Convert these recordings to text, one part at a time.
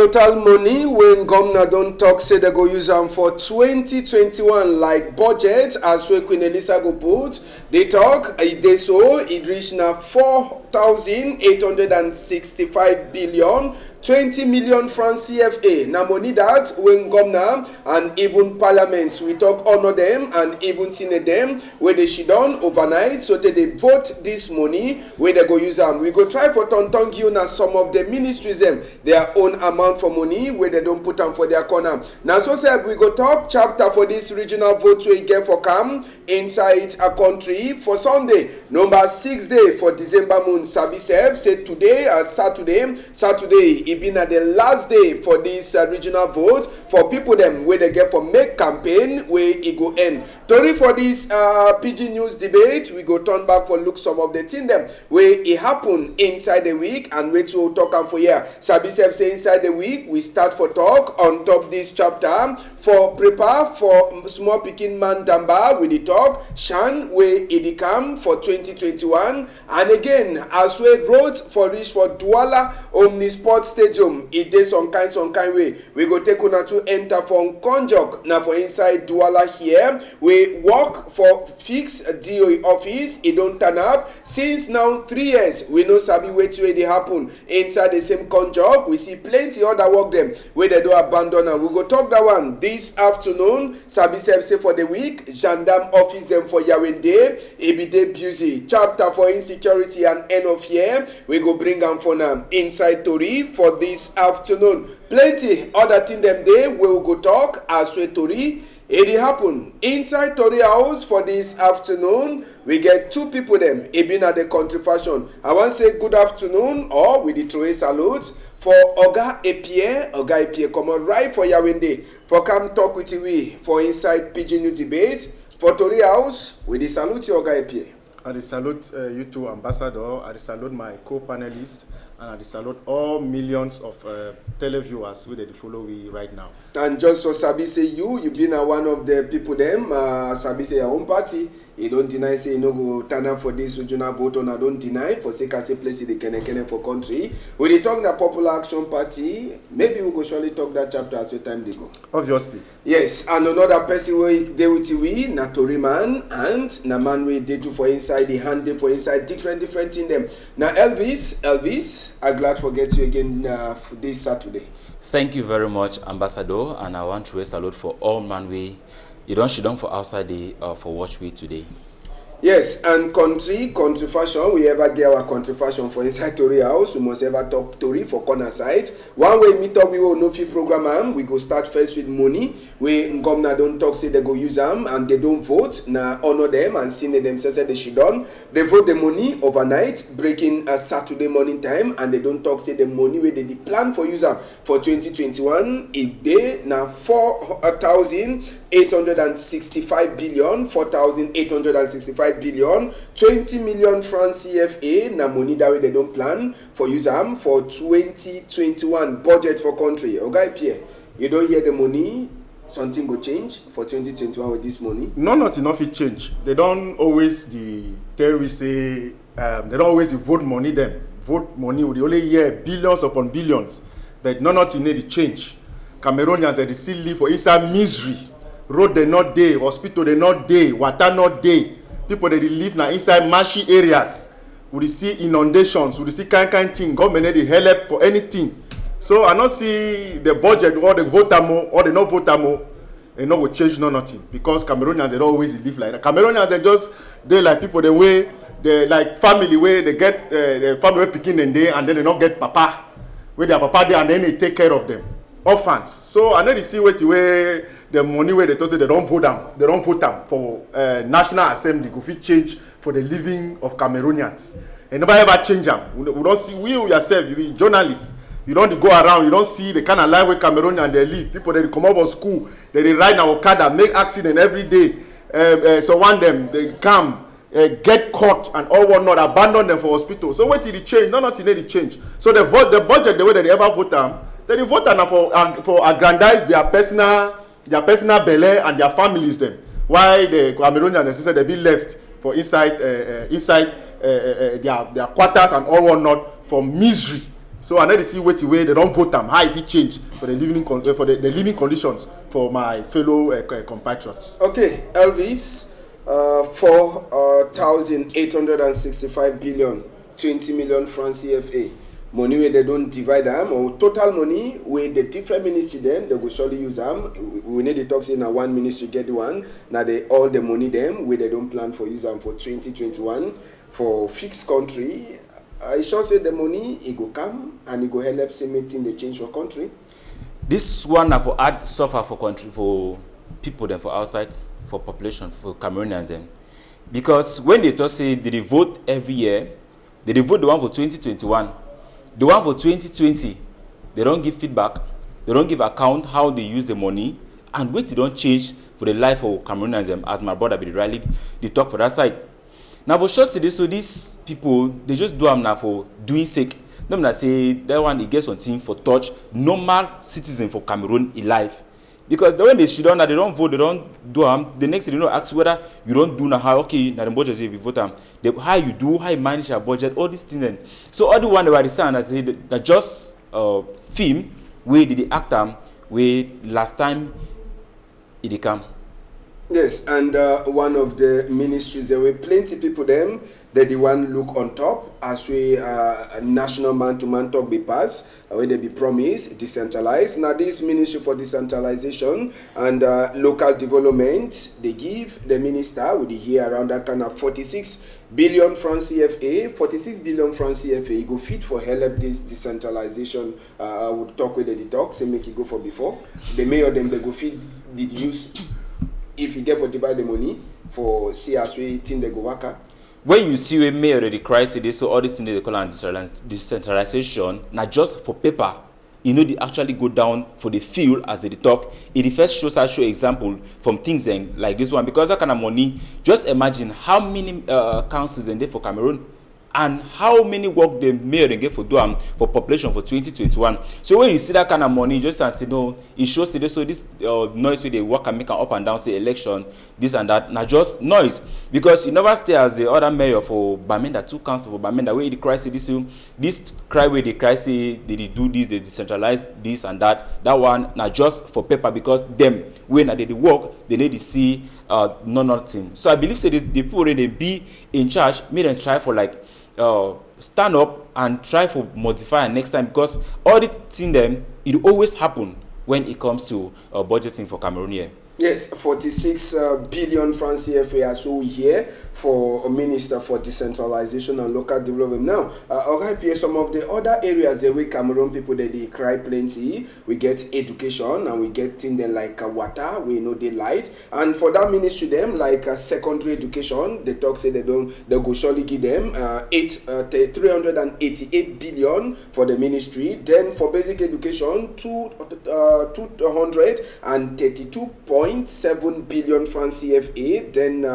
Total money when governor don't talk say they go use them for 2021 like budget as we Queen Elisa go put. They talk they so it reach now 4,865 billion. 20 million francs CFA. Now money that when governor and even parliament we talk honor them and even senate them where they should done overnight so that they vote this money where they go use them. We go try for tonton you now some of the ministries them their own amount for money where they don't put them for their corner. Now so said we go talk chapter for this regional vote we get for come inside a country for Sunday number 6 day for December month. Sabi said today as Saturday it been at the last day for this regional vote for people them where they get for make campaign where it go end. Tori for this PIDGIN news debate we go turn back for look some of the thing them where it happen inside the week and wait to talk and for here. Sabi say inside the week we start for talk on top this chapter for prepare for small pikin man damba with the talk Shan where it come for 2021 and again as we road for reach for Douala Omnisport Stadium it is some kind way we go take on to enter from Konjok now for inside Douala here we work for fix DOE office it don't turn up since now 3 years we know sabi wait where they happen inside the same Konjok we see plenty other work them where they do abandon and we go talk that one this afternoon sabi say for the week gendarme office them for Yawende everyday busy chapter for insecurity and end of year we go bring them for now inside Tori for this afternoon plenty other thing them day we will go talk as we Tori it happen inside Tori house for this afternoon. We get two people them been at the country fashion. I want to say good afternoon or with the Troy salute for Oga Epie come on right for Yawende for come talk with we for inside PIDGIN news debate for Tori house with the salute Oga Epie. I salute you two, Ambassador. I salute my co-panelists, and I salute all millions of televiewers who they follow me right now. And just for Sabi say you've been one of the people them. Sabi say your own party. You don't deny say you no go turn up for this regional vote on. I don't deny for sake I say place the Kene for country. When they talk the Popular Action Party, maybe we go surely talk that chapter as your time they go. Obviously. Yes, and another person we they with we Natori man and na man we they do for inside the hand they for inside different in them. Now Elvis, I'm glad to get you again this Saturday. Thank you very much, Ambassador, and I want to salute for all man we. You don't sit down for outside the for watch we today. Yes, and country fashion, we ever get our country fashion for inside Tori house. We must ever talk Tori for corner side. One way meet up we will no fee program we go start first with money. We governor don't talk say they go use them and they don't vote. Now honor them and send them say they should done. They vote the money overnight, breaking a Saturday morning time, and they don't talk say the money where they plan for use them for 2021. It day now 4,865 billion, 4,865 billion, 20 million francs CFA, na money that way they don't plan for use them for 2021 budget for country. Okay, Pierre, you don't hear the money, something go change for 2021 with this money? No, not enough it change. They don't always tell we say, they don't always vote money them. Vote money, we only hear billions upon billions, but not in the change. Cameroonians, they still live for inside misery. Road they not day, hospital they not day, water not day. People that live now inside marshy areas, we see inundations, we see kind thing. Government they help for anything. So I not see the budget or the vote more or the not vote more, and no will change nothing because Cameroonians they don't always live like that. Cameroonians they like people the way they like family where they get the family picking and then they not get papa where their papa there and then they take care of them. Orphans. So I know they see where the money where they thought they don't vote them. They don't vote them for National Assembly. Go fit change for the living of Cameroonians. And never ever change them. We don't see we yourself. You be journalists. You don't go around. You don't see the kind of life where Cameroonians they live. People they come out of school. They ride in Okada, make accident every day. So one them they come. Get caught and all whatnot, abandon them for hospital. So wait till the change, not till the change. So the budget, the way that they ever vote them, they vote them for aggrandize their personal belly and their families them. Why the Cameroonians they be left for inside their quarters and all whatnot for misery. So I need to see what way they don't vote them. How if it change for the living the living conditions for my fellow compatriots. Okay, Elvis, 4,865 billion, 20 million francs CFA. Money where they don't divide them, or total money where the different ministry them, they will surely use them. We need to talk say now one ministry get one. Now they all the money them where they don't plan for use them for 2021 for fixed country. I sure say the money it go come and it go help say making the change for country. This one now for add suffer for country for people then for outside for population for Cameroonians them. Because when they talk say they vote every year, they vote the one for 2021. The one for 2020, they don't give feedback, they don't give account how they use the money, and what they don't change for the life of Cameroonians, as my brother be rightly they talk for that side. Now for sure, so these people, they just do them now for doing sake. Them that say that one, it gets something for touch normal citizen for Cameroon in life. Because the when they should they don't vote, they don't do them. The next thing they don't ask whether you don't do now how okay now the budget is vote them. How you do, how you manage your budget, all these things. Then. So all the one they were saying that say that just film where did the act them where last time it come. Yes, and one of the ministries, there were plenty people them that the one look on top as we national man-to-man talk be passed, where they be promised, decentralized. Now this Ministry for Decentralization and Local Development, they give the minister with the here around that kind of 46 billion francs CFA, 46 billion francs CFA, go fit for help this decentralization. I would talk with the talk, say make it go for before. The mayor them, they go fit did use if you get for divide the money for CSW thing they go work. When you see a mayor already crisis, so all these things they call decentralization, not just for paper, you know, they actually go down for the field as they talk. It first shows I show example from things like this one because that kind of money. Just imagine how many councils in there for Cameroon. And how many work the mayor they get for do for population for 2021. So when you see that kind of money, just and say no, it shows this so this noise where they work and make an up and down say election, this and that, not just noise. Because you never stay as the other mayor for Bamenda, two council for Bamenda, where the crisis this cry where the crisis they do this, they decentralize this and that. That one not just for paper because them when they work, they need to see nothing. So I believe say this the people already be in charge, made them try for like stand up and try for modify next time because all the thing them it always happen when it comes to budgeting for Cameroon here. Yes, 46 billion francs CFA so we hear for a Minister for Decentralization and Local Development. Now, okay, some of the other areas that we Cameroon people that they cry plenty. We get education and we get things like water, we know they light. And for that ministry them like secondary education, they talk say they go surely give them 388 billion for the ministry. Then for basic education 232.7 billion francs CFA, then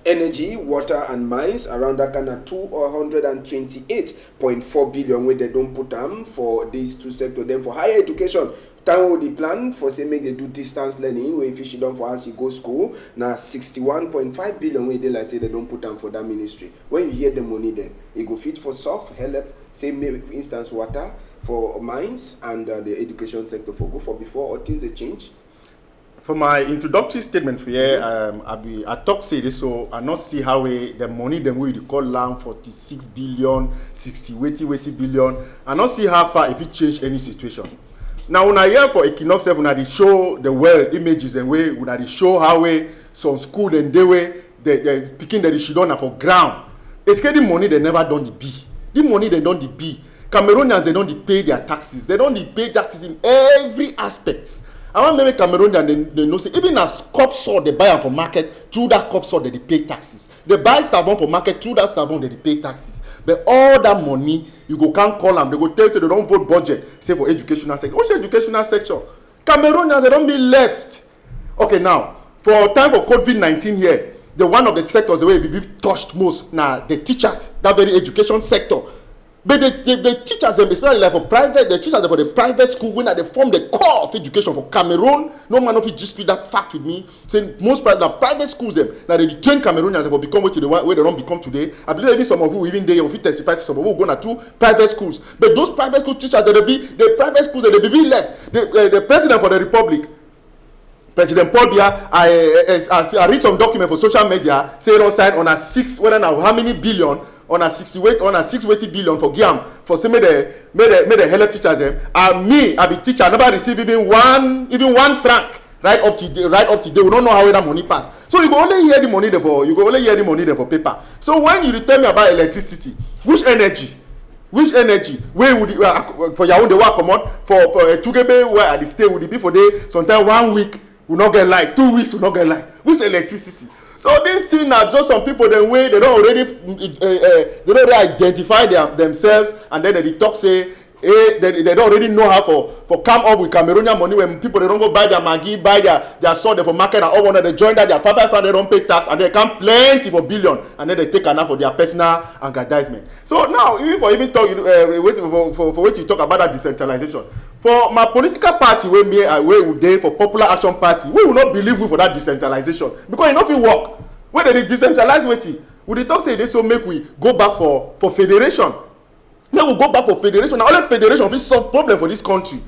energy, water and mines around that kind of 228.4 billion where they don't put them for these two sectors. Then for higher education, time with the plan for say make they do distance learning where if you don't for us you go school now 61.5 billion where they like say they don't put them for that ministry. When you hear the money then it go fit for soft help say maybe for instance water for mines and the education sector for go for before or things they change. For my introductory statement for here, I talk say this so I not see how the money them we call land 46 billion, 80 billion. I not see how far if it change any situation. Now when I hear for Equinoxe, when I show the world images and way when I show how some school and they way the picking that she done for ground. It's getting money they never done the B. The money they done the B. Cameroonians they don't pay their taxes. They don't pay taxes in every aspect. I want to make Cameroonians they know say even as cup salt they buy them for market through that cup salt they pay taxes. They buy savon for market through that savon they pay taxes. But all that money you can't call them. They go tell you they don't vote budget say for educational sector. What's educational sector? Cameroonians they don't be left. Okay now for time for COVID-19 here, the one of the sectors the way be touched most now the teachers that very education sector. But the teachers them, especially like for private, the teachers for the private school, when they form the core of education for Cameroon, no man of it dispute that fact with me. Saying most private schools them, now they train Cameroonians for become what they where they don't become today. I believe maybe some of you even there, if you testify, some of you go to private schools. But those private school teachers, the private schools that they be left. The president for the republic, President Paul Biya, I read some document for social media, say don't sign on a 6, whether now how many billion on a 680 billion for Giam for say made the help teachers them. And me, I be teacher, I never receive even one franc right up to today. We don't know how that money pass. So you go only hear the money there for paper. So when you tell me about electricity, which energy where would for your own the work come on for Tugebe where at the stay would it be for day sometimes 1 week will not get light, 2 weeks will not get light. Which electricity? So these things are just some people them way they don't already identify themselves, and then they talk say they don't already know how for come up with Cameroonian money when people they don't go buy their Maggi, buy their salt for market and all one they join that their 500 they don't pay tax and they come plenty for billion and then they take enough for their personal aggrandizement. So now even talk for what you talk about that decentralization. For my political party where we dey for Popular Action Party, we will not believe we for that decentralization because it not fit work. When they decentralize wetin, we dey talk say they so make we go back for federation. Now we go back for federation. Now only federation fit solve problem for this country.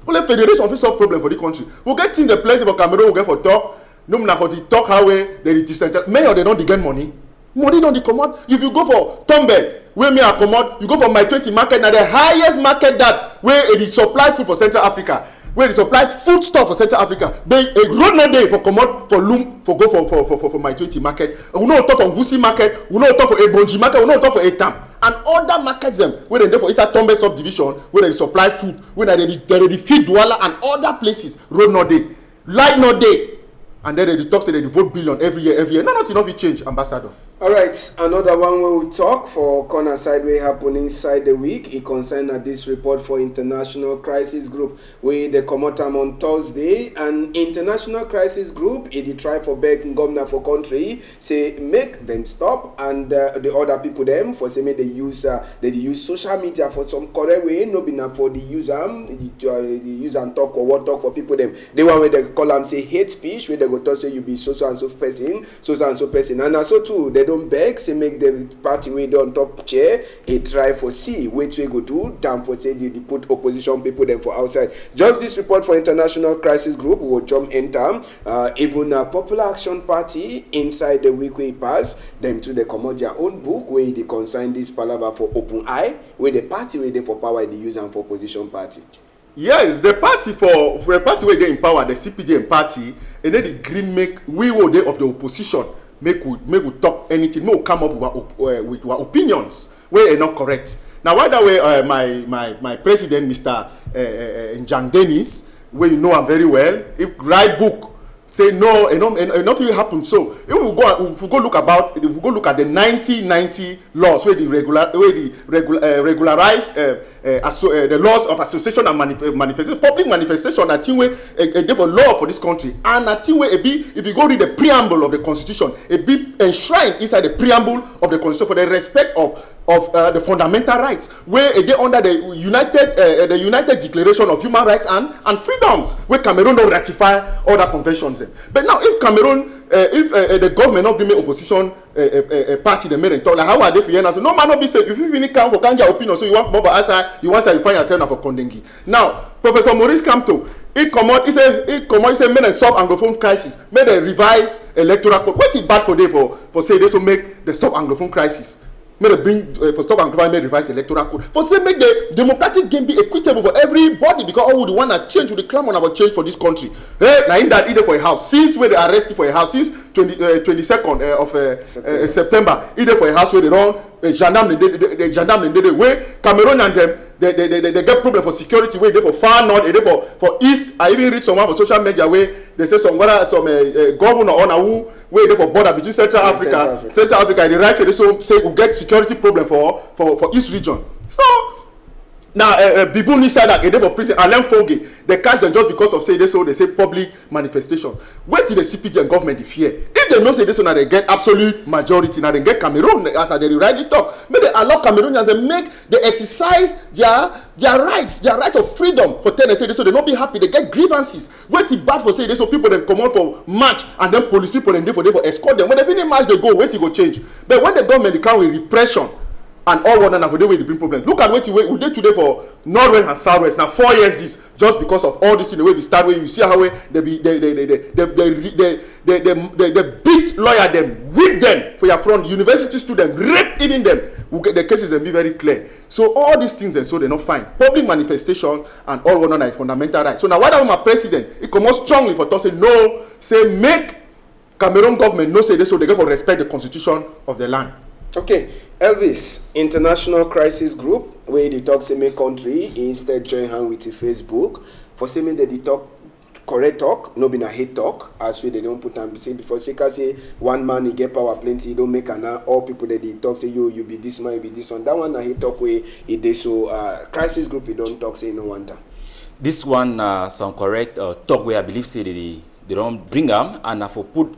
Only federation fit solve problem for this country. We get things the plenty for Cameroon. We get for talk. No na for the talk how way they decentralize. Mayor they don't get money. Money don't come out. If you go for Tombe, where me I come out, you go for my 20 market. Now the highest market that where they supply food for Central Africa, where they supply food stuff for Central Africa. They a road no day for come out for loom for go for my 20 market. We no talk for Gusi market. We no talk for Ebonji market. We no talk for Etam. And other markets them where they for inside Tombe subdivision where they supply food, where they feed Douala and other places. Road no day, light no day, and then they talk say they vote billion every year. No, nothing of it change, Ambassador. All right, another one we will talk for corner side wey happen inside the week. It concern this report for International Crisis Group where they come out on Thursday, and International Crisis Group it try for beg governor for country say make them stop, and the other people them for say make they use social media for some correct way, no be na for the use and talk or what talk for people them. The one where they call them say hate speech where they go talk say you be so and so person, and also too they don't beg say make the party wey don top chair a try for see which way go do damn for say they put opposition people them for outside. Just this report for International Crisis Group will jump enter even a Popular Action Party inside the week wey pass them to the come out their own book where they consign this palaver for open eye where the party wey dey for power they use them for opposition party. Yes, the party for a party where they in power, the CPDM party, and then the green make we will day of the opposition. Make we talk anything. Make we come up with our opinions where are not correct. Now, why that way? My president, Mr. Njang Dennis, where you know him very well, he write book say no, nothing happen. So if we go look at the 1990 laws where regularize the laws of association and manifestation, public manifestation. I think where a law for this country, and I think where if you go read the preamble of the Constitution, it be enshrined inside the preamble of the Constitution for the respect of the fundamental rights, where they under the United Declaration of Human Rights and Freedoms, where Cameroon don't ratify all the conventions. But now, if Cameroon, the government not bring opposition party, the main talk like how are they for years? No man not be say if you finish come for can't get opinion, so you want more for answer, you want to find yourself now for Kondengi. Now, Professor Maurice Kamto, he come out, he say make them solve Anglophone crisis, make them revise electoral code. What is bad for they for say this will make the stop Anglophone crisis? May they bring for stop and may revise electoral code. For say make the democratic game be equitable for everybody, because all would want to change, with the clamor about change for this country. Hey, now in that either for a house since where they arrested for a house since 22nd of September, either for a house where they run gendarme in the way Cameroon and them they get problem for security where they for far north, they for east. I even read someone for social media where they say some governor on who where they for border between Central Africa, they right say we get security problem for east region. So Now, Bibuni said that they for prison. Alain Foge, they catch them just because of say they say public manifestation. Wait till the CPG and government fear. If they know say this one, they get absolute majority. Now they get Cameroon as they rightly talk. Maybe they allow Cameroonians and they exercise their rights, of freedom. For 10 they say this, so they not be happy. They get grievances. Wait till bad for say this, so people then come out for march and then police people then they for escort them. When they finish march, they go. Wait till go change. But when the government they come with repression. And all one another, they bring problems. Look at what we did today for Northwest and Southwest. Now 4 years this, just because of all this in the way we start where you see how they beat lawyer them, whip them for your front, university students, rape even them. The cases and be very clear. So all these things and so they're not fine. Public manifestation and all one another fundamental rights. So now why my president, it come out strongly for to say no, say make Cameroon government no say this so they go for respect the constitution of the land. Okay, Elvis, International Crisis Group, where they talk same country, instead join hand with the Facebook. For saying that they talk correct talk, no be a hate talk, as we they don't put and say before say one man he get power plenty, he don't make an all people that they talk say you be this man, you be this one. That one a hate talk way it they so crisis group you don't talk say no one time. This one some correct talk where I believe say they don't bring them and for put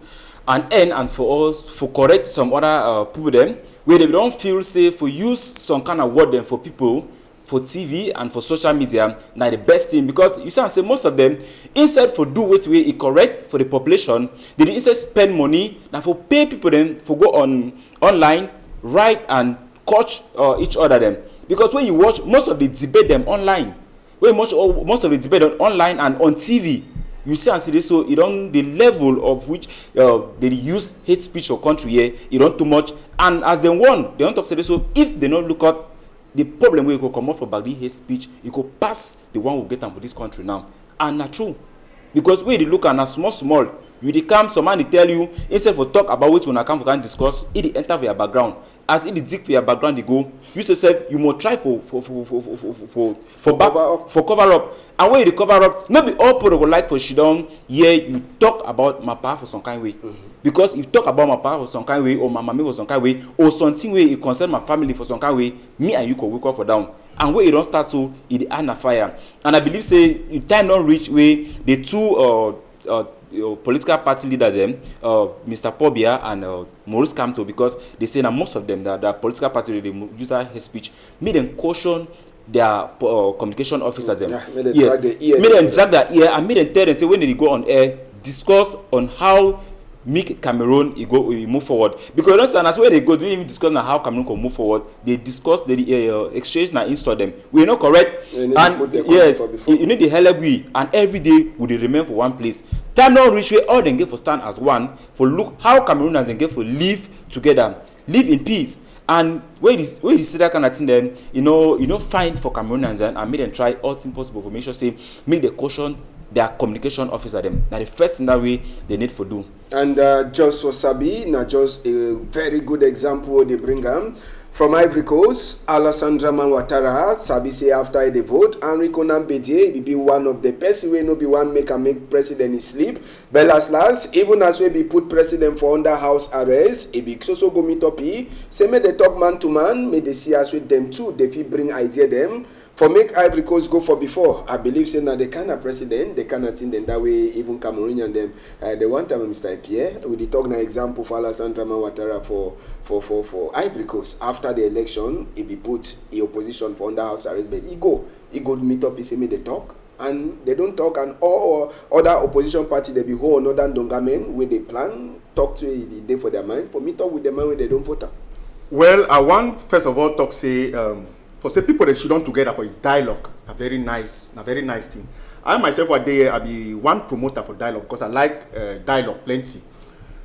an end and for us for correct some other people them where they don't feel safe for use some kind of word them for people for TV and for social media now the best thing because you see I say most of them instead for do what way it correct for the population they instead spend money now for pay people them for go on online write and coach each other them because when you watch most of the debate them online when most of the debate online and on TV. You see and see this, so it on the level of which they use hate speech or country here, it don't too much. And as they want, they don't talk say this, so if they don't look at the problem where you go come out for back the hate speech, you go pass the one who get them for this country now. And not true. Because when they look at a small, you dey come, some man they tell you, instead for talk about which one come for can discuss, it enter for your background. As it dig for your background, they go, you yourself, you must try for cover up. And when you cover up, not be all people go like for shidon, yeah, you talk about my power for some kind of way. Because if you talk about my power for some kind of way, or my mommy for some kind of way, or something way it concern my family for some kind of way, me and you can wake up for down. And when it don't start so, it end a fire. And I believe say, you time not reach where the two political party leaders, Mr. Pobia and Maurice Kamto, because they say that most of them, that political party, they use that hate speech, made them caution their communication officers. Made them drag their ear and made them tell them, say when they go on air, discuss on how make Cameroon we move forward. Because you understand, as where they go, they don't even discuss on how Cameroon can move forward. They discuss, they exchange and install them. We're not correct. And yes, you need the hell we and every day would they remain for one place. Time not reach where all they get for stand as one for look how Camerooners they get for live together, live in peace. And where you see that kind of thing, then you know, find for Camerooners and make them try all things possible for make sure say make the caution their communication officer them. Now the first thing that way they need for do. And just for Sabi, now just a very good example they bring from Ivory Coast, Alessandra Manwatara, Sabi say after the vote, Enrico Nambedie will be one of the person will not be one make president sleep. But last, even as we be put president for under house arrest, it be so go meet up say may they talk man to man, may they see us with them too, they feel bring idea them. For make Ivory Coast go for before, I believe saying that the kind of president, they cannot think them that way, even Cameroonian them. They want to Mr. Pierre, with the talk now example for Alessandra Manwatara for Ivory Coast. After the election, he be put in opposition for under house arrest, but he go meet up, he say me they talk. And they don't talk, and all other opposition party they be hold another Dongamen where they plan, talk to the day for their mind, for me talk with the man when they don't vote. Well, I want first of all talk say for say people that should on together for a dialogue, a very nice thing. I myself one day I be one promoter for dialogue because I like dialogue plenty.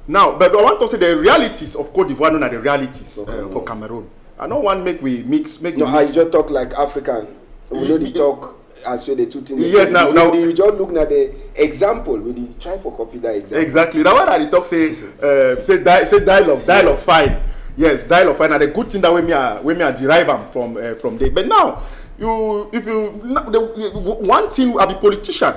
Now, but I want to say the realities of Côte d'Ivoire are the realities for Cameroon. I don't want make mix. I just talk like African. We know the talk as well the two things. Yes, now we just look at the example. We try for copy that example. Exactly. Now when I talk say dialogue fine. Yes, dialogue fine. And the good thing that when me I derive them from there. But now one thing I be politician.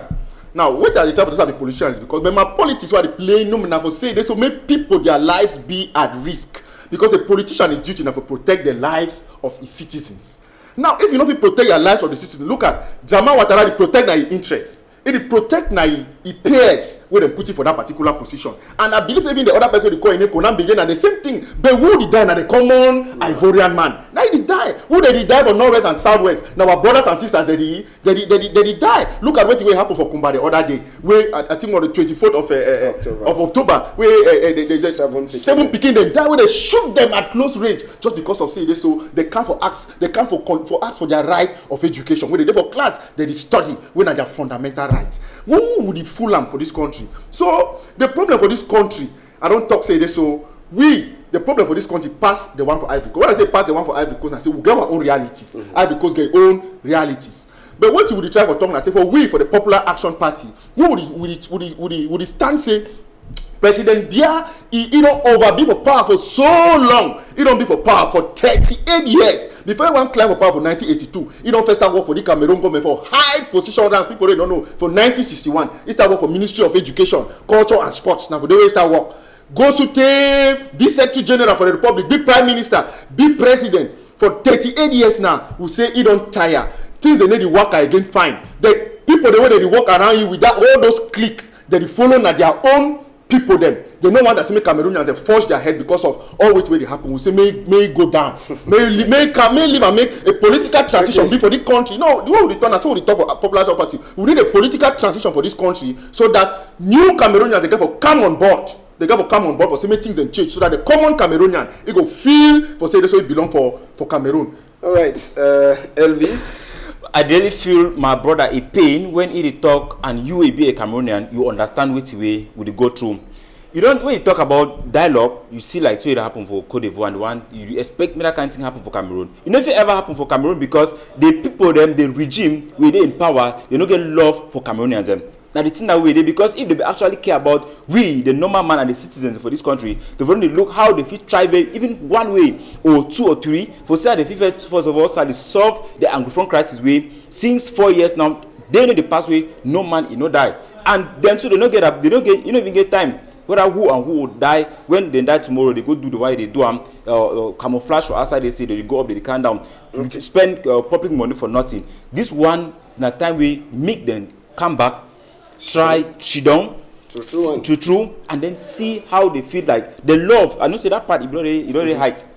Now, what are the type of those are the politicians? Because when my politics were playing no for say they so make people their lives be at risk. Because a politician is duty to protect the lives of his citizens. Now, if you know, if you protect your lives of the citizens, look at Jamal Ouattara, protect their interests. It protect na he pairs where they put it for that particular position. And I believe even the other person they call in Conan begin and the same thing. But who did die? Now the common Ivorian man. Now he die. Who they die for Northwest and Southwest? Now our brothers and sisters they die. Look at what happened for Kumba the other day. Where I think on the 24th of October, where seven Peking they die. Where they shoot them at close range just because of say this. So they come for ask. They come for ask for their right of education. When they for class, they study. When are their fundamental rights. Who would fool them for this country? So the problem for this country, I don't talk say this. So the problem for this country pass the one for Ivory Coast. When I say pass the one for Ivory Coast, I say we get our own realities. Ivory Coast get own realities. But what you would try for talking, I say for the Popular Action Party, who would stand say President Biya, he don't overbe for power for so long. He don't be for power for 38 years. Before he went climb for power for 1982, he don't first start work for the Cameroon government for high position ranks. People they don't know. For 1961, he start work for Ministry of Education, Culture and Sports. Now for the way he start work, goes to be Secretary General for the Republic, be Prime Minister, be President for 38 years now. We say he don't tire. Things they need to work again fine. The people the way they work around you with that all those cliques that they follow na their own. People them they don't want to see make Cameroonians they forge their head because of all which way they happen. We say may go down, may live and make a political transition before the country. No, the way we return, so we return for Popular Action Party. We need a political transition for this country so that new Cameroonians they get for come on board. They get for come on board for so many things then change so that the common Cameroonian it go feel for say this way it belong for Cameroon. All right, Elvis. I really feel my brother a pain when he talk and you will be a Cameroonian, you understand which way would go through. You don't when you talk about dialogue, you see like so it happen for Cote d'Ivoire and one you expect that kind of thing happen for Cameroon. You know if it ever happen for Cameroon because the people them the regime where they in power, they don't get love for Cameroonians them. Now the thing that way they because if they actually care about we the normal man and the citizens for this country, they've only look how they fit thrive even one way or two or three for say the first of all start to solve the Anglophone crisis way since 4 years now. They know the pathway, no man no die. And then so they don't even get time. Whether who and who will die when they die tomorrow, they go do the way they do camouflage or outside they say they go up, they can down, spend public money for nothing. This one na time we make them come back, try sit down, true, and then see how they feel like the love. I know say that part you don't height.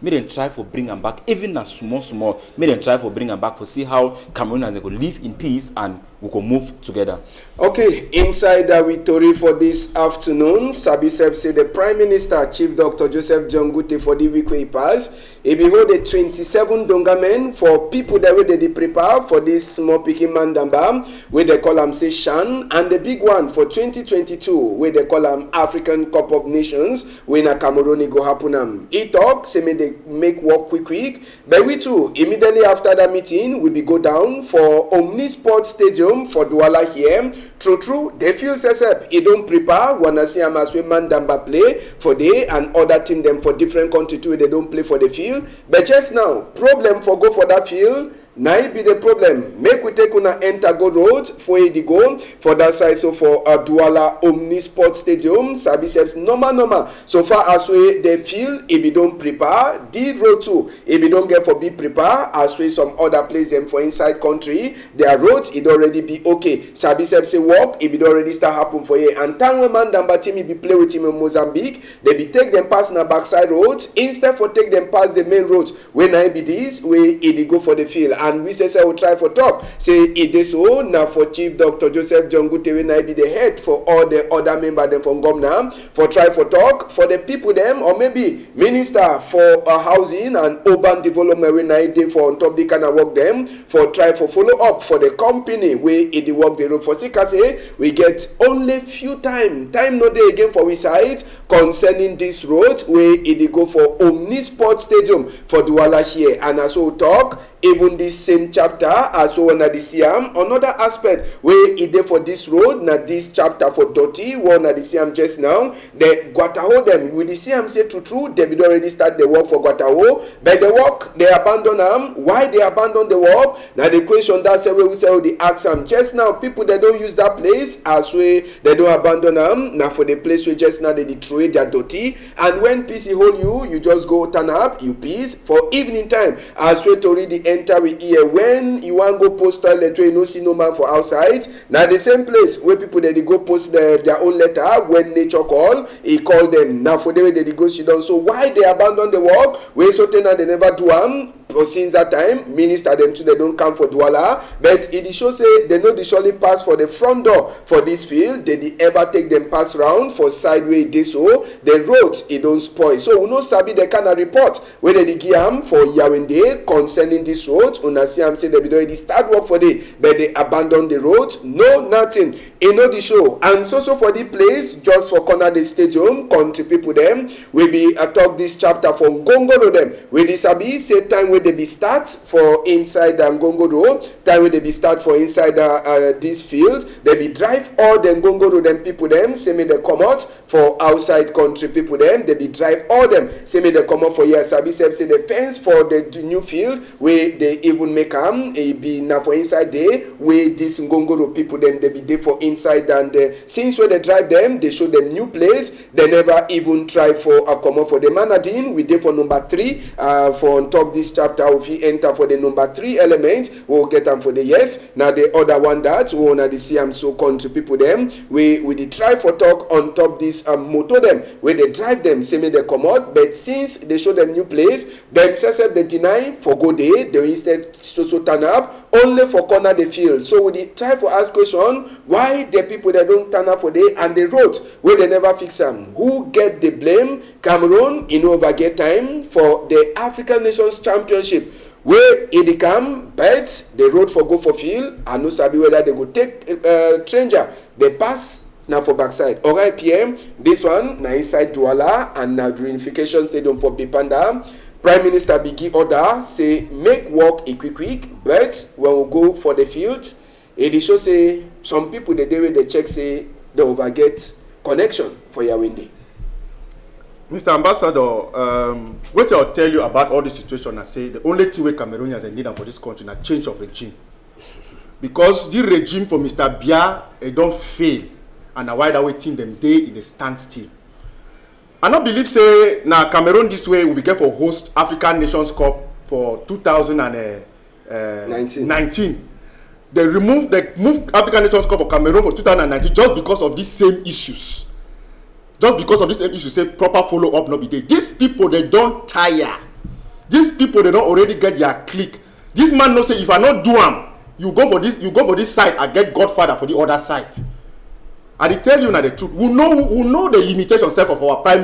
May them try for bring them back, even as small. May them try for bring them back for see how Cameroonians they go live in peace and we can move together. Okay, inside the Tori for this afternoon, Sabisep say the Prime Minister, Chief Dr. Joseph John Gute for the week we pass. He behold the 27 dongamen for people that way they prepare for this small picking mandamba, where they call them say Shan, and the big one for 2022, where they call them African Cup of Nations, when a Cameroon go happen. He talk, say may they make work quick. But we too, immediately after that meeting, we be go down for Omnisport Stadium for Douala here. True, they feel sesep. He don't prepare. Wanna see him as we mandamba play for day and other team them for different country too. They don't play for the field. But just now, problem for go for that field. Now it be the problem. Make we take una enter go road for the go for that side. So for Douala Omnisport Stadium, Sabiceps normal. So far as we the field, if you don't prepare, the road too. If you don't get for be prepare, as we some other place them for inside country, their roads it already be okay. Sabiceps say work if it already start happen for you. And time when man damba team be play with him in Mozambique, they be take them past na backside roads instead for take them past the main roads. When I be this way, it go for the field. And we say we try for talk. Say it is so now for Chief Dr. Joseph John Gute when I be the head for all the other members them from Gomna for try for talk for the people them or maybe minister for housing and urban development when I did for on top the kind of work them for try for follow up for the company where it the work the road for say we get only few time no day again for we side concerning this road where it go for Omnisport Stadium for Douala here and as we talk. Even this same chapter as well na the Siam another aspect where it dey for this road na this chapter for Doti one na the Siam just now the Guataho them with the Siam say true they did already start the work for Guataho but the work they abandon them. Why they abandon the work? Now the question that say we say the ask them just now people they don't use that place as way they don't abandon them now for the place where just now they destroy their Doti and when PC hold you just go turn up you peace for evening time as way to read the enter we here when you want go post toilet wey you no see no man for outside. Na the same place where people they go post their own letter when nature call. He call them. Now for the way they go sit down. So why they abandon the work? Where so then they never do but since that time, minister them too, they don't come for Douala. But it shows say they know they surely pass for the front door for this field. They ever take them pass round for sideway this so the roads it don't spoil. So we know sabi they kind of report where they give am for Yawende concerning this road. Una see am say they be already start work for the but they abandon the road. No nothing. You know the show. And so for the place just for corner the stadium, country people them we be talk this chapter from Gongoro them. We the sabi say time where they be start for inside Gongoro, time where they be start for inside this field. They be drive all them Gongoro them people them. Say me they come out for outside country people them. They be drive all them. Say me they come out for here. Sabi say the fence for the new field where they even make it be now for inside there where this Gongoro people them they be there for inside and since when they drive them they show them new place. They never even try for a come out for the Manadin. We there for number 3 for on top this chapter. If you enter for the number 3 element, we'll get them for the yes. Now the other one that we wanna see am so country people them. We the try for talk on top this motor them where they drive them, say me they come out, but since they show them new place, them say they deny for go there, they instead so turn up only for corner the field. So we try for ask question why the people that don't turn up for there and the road where they never fix them. Who get the blame? Cameroon in over get time for the African Nations Championship where it come, but the road for go for field and no sabi whether they go take stranger they pass now for backside. Alright PM, this one now inside Douala and now Unification Stadium for Bipanda. Prime Minister Bigi order say make work quick, but when we go for the field, it show say some people the day when they check say they over get connection for your window. Mr. Ambassador, what I'll tell you about all the situation, I say the only thing we Cameroonians need for this country is a change of regime. Because the regime for Mr. Biya, it don't fail, and a wide away team them day in a standstill. I don't believe say now Cameroon this way will be get for host African Nations Cup for 2019. They moved African Nations Cup for Cameroon for 2019 just because of these same issues. Just because of this same issue, say proper follow up not be there. These people they don't tire. These people they don't already get their click. This man no say if I not do am, you go for this side, I get Godfather for the other side. I tell you now the truth. We know the limitation self of our prime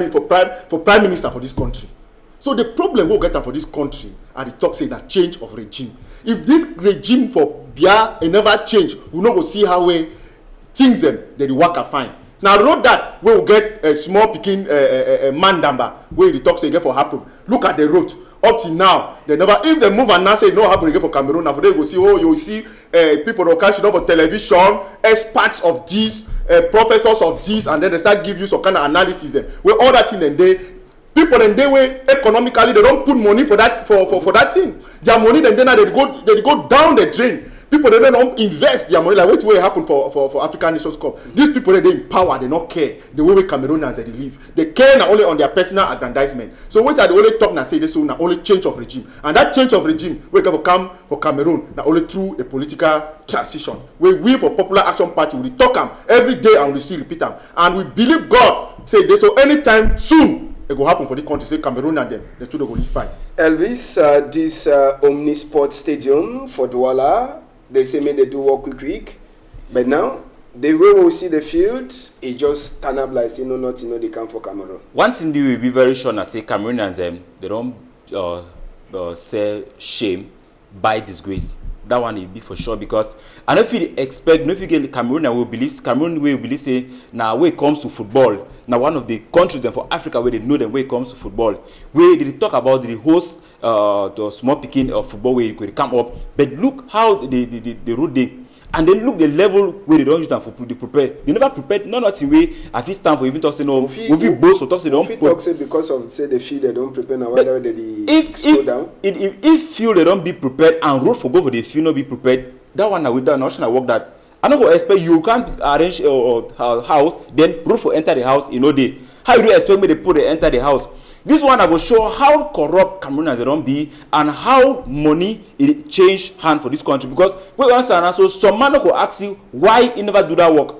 minister for this country. So the problem we'll get for this country are the talk saying that change of regime. If this regime for Biya never change, we not go see how we things them they work are fine. Now road that we will get a small picking man number where the talk say get for happen. Look at the road. Up till now, they never if they move and now say no happen again for Cameroon. Now for they go see you see people that catch it up for television, experts of this, professors of this, and then they start give you some kind of analysis then. Where all that thing then they people then they way economically they don't put money for that for that thing. Their money then they go down the drain. People they don't invest their money like what will happen for African Nations Cup. These people they in power, they not care the way Cameroonians they live. They care not only on their personal aggrandizement. So what are the only talk now say this will only change of regime, and that change of regime we can come for Cameroon now only through a political transition. We for Popular Action Party we talk them every day and we still repeat them, and we believe God say this so anytime soon it will happen for the country. Say Cameroon and them the two they go live fine. Elvis, this Omnisport Stadium for Douala. They say me they do work quick, but now the way we see the field, it just turn up like nothing they come for Cameroon. One thing they will be very sure and say Cameroonians they don't say shame by disgrace. That one will be for sure because I don't feel expect no figure Cameroon will believe say now when it comes to football now one of the countries then for Africa where they know them when it comes to football where they talk about the host the small picking of football where you could come up but look how the road they and then look the level where they don't use them for the prepare. They never prepared nothing way I feel stand for even talk say no we both or talk say don't talk say because of say the field they don't prepare now whether they slow down. If field they don't be prepared and road for go for the field not be prepared, that one now with that national work that I don't go expect you can't arrange a house then road for enter the house day. How you do expect me to put they enter the house? This one I will show how corrupt Cameroonians they don't be and how money it change hand for this country. Because we answer and so some man will ask you why you never do that work.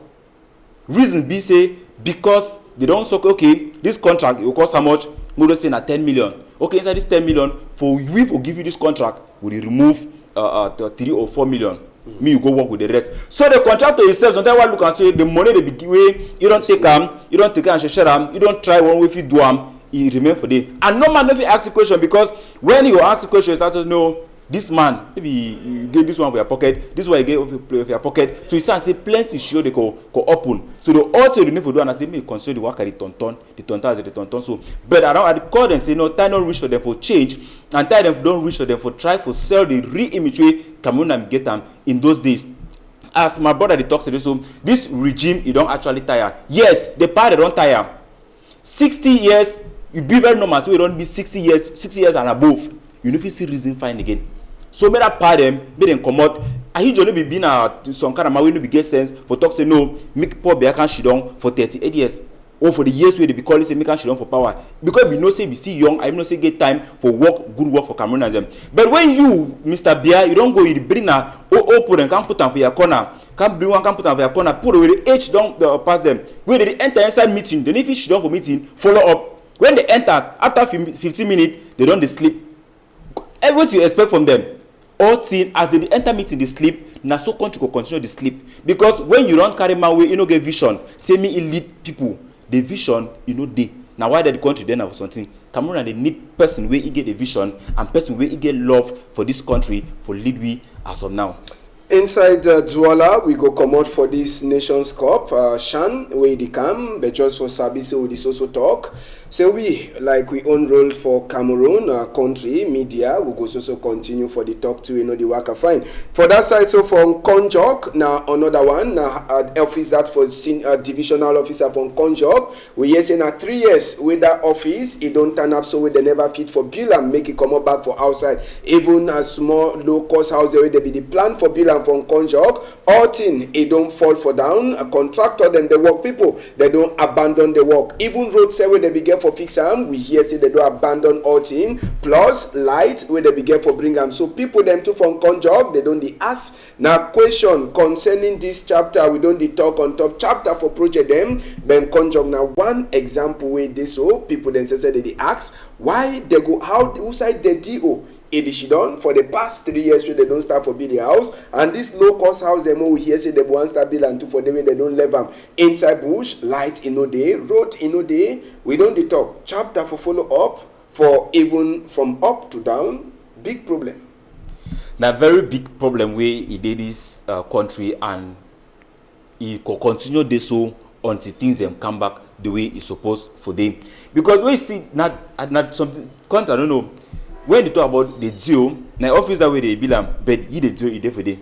Reason be say because they don't say okay, this contract it will cost how much? We don't say na 10 million. Okay, inside this 10 million, for we will give you this contract, we will remove 3 or 4 million. Me you go work with the rest. So the contractor himself sometimes look and say the money they be way you don't take and share them, you don't try one way if you do them, he remain for day. And no man never ask the question because when you ask the question, you start to know this man maybe you get this one for your pocket, this one you get for your pocket. So you start say plenty show they go open. So the also you need to do and I say me consider the work at the tonton. So but I call them say no time don't reach for them for change and time them don't reach for them for try for sell the real image way Cameroon and get them in those days. As my brother they talks to this so this regime you don't actually tire. Yes, the part they don't tire. 60 years you be very normal so you don't be 60 years and above. You know if you see reason fine again. So make that part them, make them come out. I hear Johnny be being some kind of man we no be get sense for talk say no, make poor be can shit down for 38 years. Or for the years where they be calling say make can shit down for power. Because we know say we see young, I know say get time for work, good work for Cameroonians. But when you, Mr. Bia, you don't go, you bring a put and can put them for your corner. Can bring one, can put them for your corner, put away the H down pass them. When they enter inside meeting, they need to shit down for meeting, follow up. When they enter, after 15 minutes, they don't sleep. What you expect from them? All thing as they enter meeting, they sleep. Now so country will continue to sleep because when you don't carry my way, you know get vision. Say me elite people, the vision you know they. Now why the country then have something? Cameroon they need person where he get the vision and person where he get love for this country for lead we as of now. Inside Douala, we go come out for this Nations Cup. Shan, where they come, but just for Sabi, so we also talk. So we, like we own role for Cameroon, country, media, we go also continue for the talk to, you know, the worker fine. For that side, so from Konjok, now another one, now office that for divisional officer from Konjok, we hear say now 3 years with that office, it don't turn up so they never fit for bill and make it come up back for outside. Even a small low cost house, they be the plan for bill and from Konjok, all thing, it don't fall for down. A contractor, then the work people, they don't abandon the work. Even road say where they begin for fix them, we hear say they don't abandon all thing. Plus light where they begin for bring them. So people them too from Konjok, they don't ask. Now question concerning this chapter, we don't talk on top chapter for project them. Then Konjok now one example where they so people then say they ask why they go out who side the DO. Edishidon for the past 3 years where they don't start for build the house and this low cost house them we hear say they want start build and two for the way they don't leave them inside bush light in no day road in no day we don't talk chapter for follow up for even from up to down big problem. Now very big problem where he did this country and he could continue this so until things them come back the way it's supposed for them because we see not something country I don't know. When they talk about the deal, now office that way they bill them, but he the deal he for day.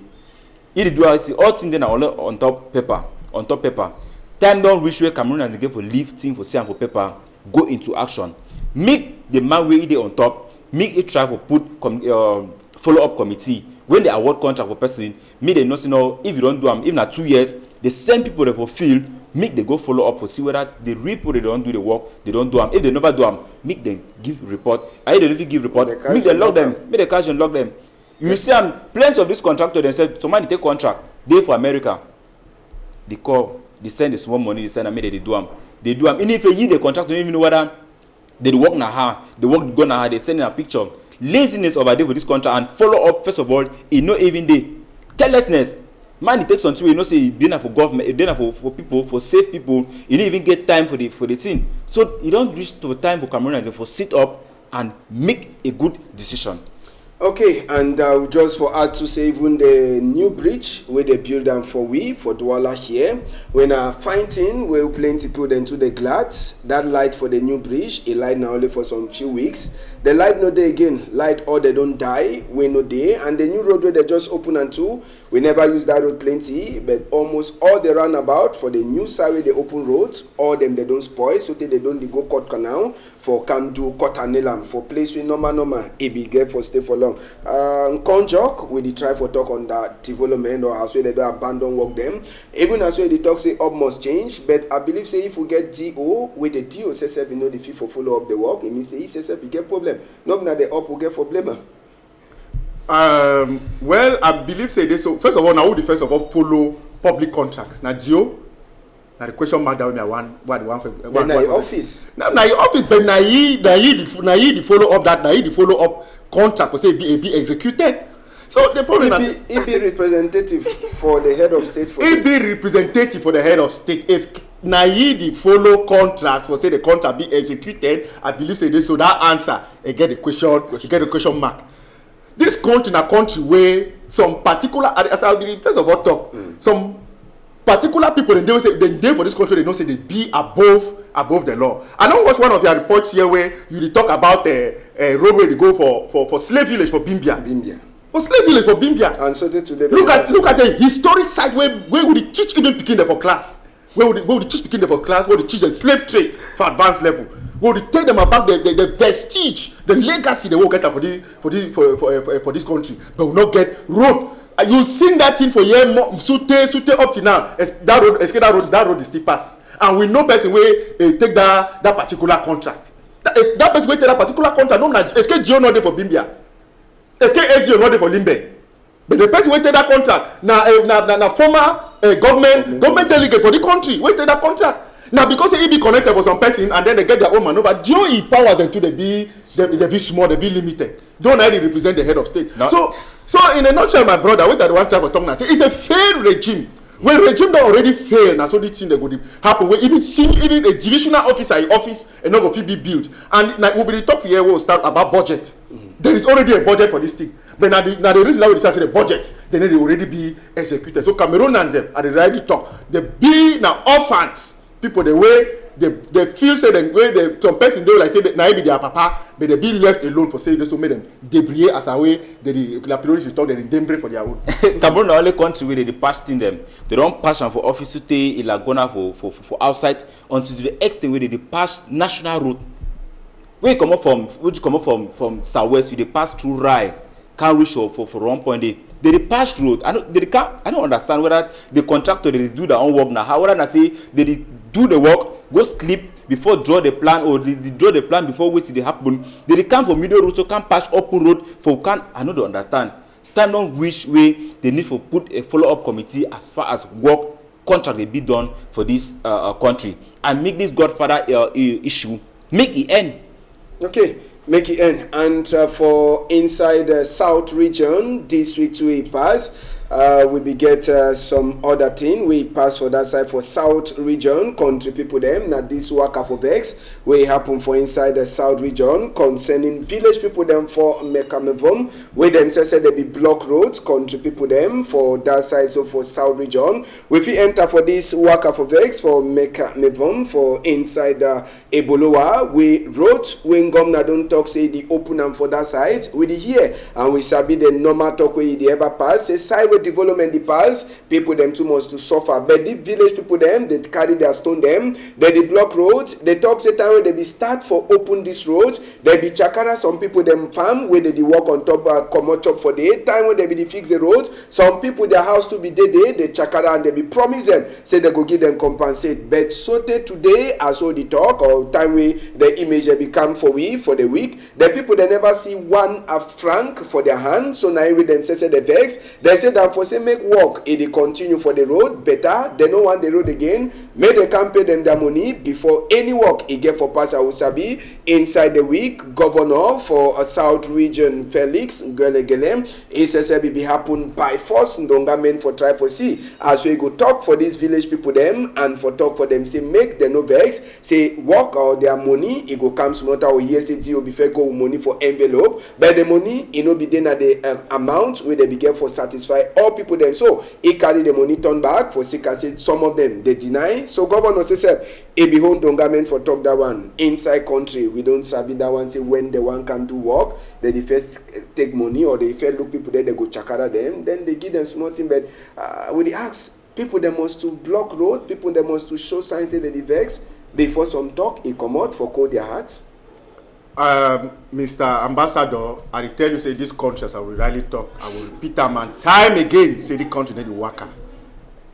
He the do all things then on top paper. Time don't reach where Cameroonians get for leave thing for say and for paper go into action. Make the man where he on top. Make it try for put follow up committee. When they award contract for person, make they know if you don't do them, even at 2 years, they send people that for field. Make they go follow up for see whether the people they don't do the work, they don't do them. If they never do them, make them give report. I don't even give report. Make them log them. Make the cash and log them. You see, plenty of this contractor they said somebody take contract. They for America. They call, they send the small money, they send and make they do them. They do them. And if you the contractor don't even know whether they work na her, they work go na her, they send in a picture. Laziness over there for this contract and follow up first of all, it not even day. Carelessness. Man, it takes on two. You know, say dinner for government, dinner for people, for safe people. You don't even get time for the thing. So you don't reach to time for Cameroonians for sit up and make a good decision. Okay, and just for add to say, even the new bridge where they build them for Douala here, when fighting, we plenty people into the glass. That light for the new bridge, it light now only for some few weeks. The light no day again, light or they don't die, we no day. And the new road where they just open and two, we never use that road plenty, but almost all the roundabout for the new side where they open roads, all them they don't spoil, so they don't go cut canal for come do cut and nail for place with normal, it be get for stay for long. long. Conjoc we dey try for talk on that development or as well they do abandon work them. Even as well the talk say up must change, but I believe say if we get DO with the DO say we know the fee for follow up the work, it means say he says we get problem. Not na the up will get problem. Well, I believe say this. So first of all, now who the first of all follow public contracts? Now DO. Now the question mark down there one office. Now your office, but now he the follow up that the follow up contract will say be executed. So the problem is he be representative for the head of state. He be representative for the head of state. Is now the follow contract for say the contract be executed. I believe say this. So that answer you get the question. You get the question mark. This country na country where some particular as I believe first of all talk some particular people and they will say they for this country they know say they be above the law. I know what's one of your reports here where you talk about the roadway to go for slave village for Bimbia. For slave village for Bimbia. And so today look at the historic site where would they teach even picking them for class? Where would they teach picking them for class? Where would they teach the slave trade for advanced level? Where would they tell them about the vestige, the legacy they will get for this country, but will not get road. You seen that thing for year more sute up to now. That road is still pass, and we know person where take that particular contract. That person where take that particular contract. No, SK Gio not there for Bimbia. SK SGO not there for Limbe. But the person where take that contract na former government delegate for the country. Where take that contract. Now because he be connected for some person and then they get their own maneuver, Gio powers and to they be small, they be limited. Don't really represent the head of state. No. So in a nutshell, my brother, what I want to talk now say it's a failed regime. When regime that already failed, now so this thing that would happen. Where even a divisional officer in office and not going to be built. And like we'll be the top here we'll start about budget. There is already a budget for this thing. But now the reason that we decide the budget, then they already be executed. So Cameroonians them are already talk. They be now orphans. People the way they feel say the way some person they will like say that now be their papa, but they be left alone for saying this to make them debris as a way the priorities talk they debris for their own. Cameroon the only country where they pass in them. They don't pass them for office to stay in Laguna for outside until the extent where they pass national road. Where you come up from southwest, you they pass through Rai, can't reach for 1.8. They pass road. I don't understand whether the contractor they do their own work now. However, I say they do the work, go sleep before draw the plan, or they draw the plan before wait till they happen. They come for middle road, so can't pass open road for can. I don't understand. Time on which way they need to put a follow-up committee as far as work contract they be done for this country and make this Godfather issue make it end. Okay. Make it end. And for inside the South region, this week we pass. We be get some other thing. We pass for that side for South region, country people them. Now this work for vex. We happen for inside the South region concerning village people them for Mekamevom. Where them say they be block roads, country people them for that side. So for South region, if we enter for this work for vex for Mekamevom for inside Ebolowa, we wrote when governor don't talk say the open them for that side. We the here and we sabi the normal talk where they ever pass. Say side development the pass, people them too much to suffer. But the village people them, they carry their stone them, they block roads, they talk say time where they be start for open this road, they be chakara some people them farm where they walk on top come on top for the time when they be fix the road, some people their house to be dead they chakara and they be promise them, say they go give them compensate. But so today as all the talk or time where the image they become for the week, the people they never see one franc for their hand, so now with them say the vex, they say that for say make work it they continue for the road better, they don't want the road again, may they can pay them their money before any work it get for pass Awusabi. Inside the week, governor for a South region Felix Gelegele, he says it be happen by force ndonga men for try for see as we go talk for these village people them and for talk for them say make the no vex say work or their money it go come smarter or yes it will be fair go money for envelope, but the money it no be then at the amount where they begin for satisfy all people them. So he carry the money turn back for sick and said some of them they deny. So governor says he be home government for talk that one inside country. We don't sabi that one say when the one can do work, then they first take money or they first look people there they go chakara them, then they give them small thing. But when they ask people they must to block road, people they must to show signs say they vex before some talk it come out for cold their hearts. Mr. Ambassador, I tell you, say this country, as I will rightly talk, I will repeat that man time again, say the country need the worker.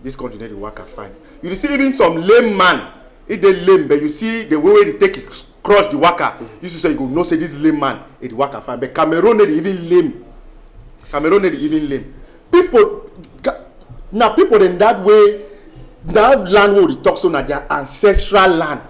This country need the worker fine. You see even some lame man, if they lame, but you see the way they take it, crush the worker. You see, say you go no say this lame man, the worker fine. But Cameroon need even lame. Cameroon need even lame. People in that way, that land where they talk so now their ancestral land.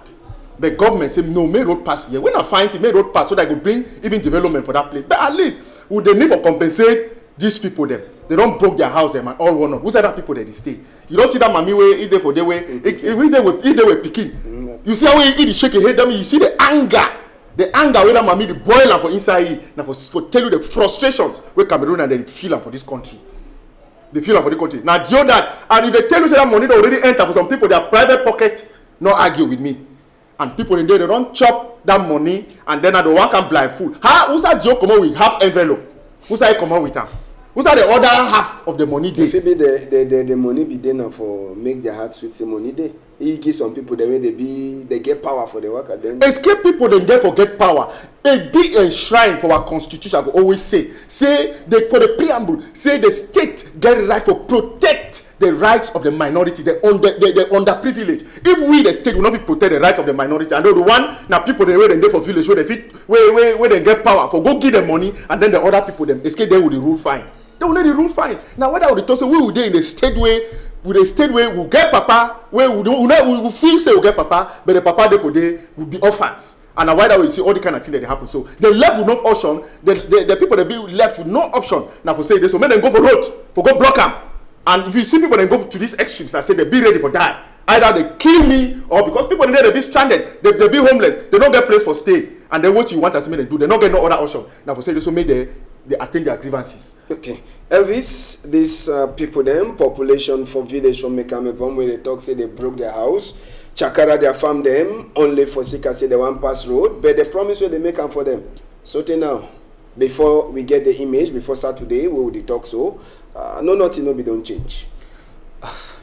The government say no, make road pass here. When I find it, make road pass so that I could bring even development for that place. But at least would they need to compensate these people them? They don't broke their house them and all one up. Who's that people that they stay? You don't see that mommy way if they for their way if they were picking. You see how he shake his head them. You see the anger where that mommy the boil for inside. Now for tell you the frustrations where Cameroon and they feel for this country. They feel for the country. Now do that and if they tell you say that money they already enter for some people their private pocket, not argue with me. And people in there, they don't chop that money and then I don't want to blindfold. Who's that Joe come out with half envelope? Who's that come out with them? Who's that the other half of the money day? Maybe the money be there now for make their heart sweet. The money day. He give some people the way they get power for the worker. Then escape people then get for get power. A big enshrined for our constitution. I will always say they for the preamble say the state get the right to protect the rights of the minority, the underprivileged. If we the state will not protect the rights of the minority, and the one now people they wait and for village where they fit where they get power for go give them money and then the other people them escape there with the rule fine. They will let the rule fine. Now whether we talk say we will dey in the state way. With a state where we get papa, where we feel say we get papa, but the papa for day will be orphans. And why that we see all the kind of things that happen. So the left will not option, the people that be left with no option now for say this. So make them go for road, for go block them. And if you see people that go to these extremes that say they be ready for die, either they kill me or because people in there they be stranded, they be homeless, they don't get place for stay, and then what you want us to make them do, they don't get no other option. Now for say this, so make they attend their grievances. Okay. Elvis, these people them, population for village from Mekamevon, when they talk say they broke their house, Chakara their farm them, only for Sika say they want pass road, but the promise where they make them for them. So till now, before we get the image, before Saturday, we will talk so, nothing no be don't change.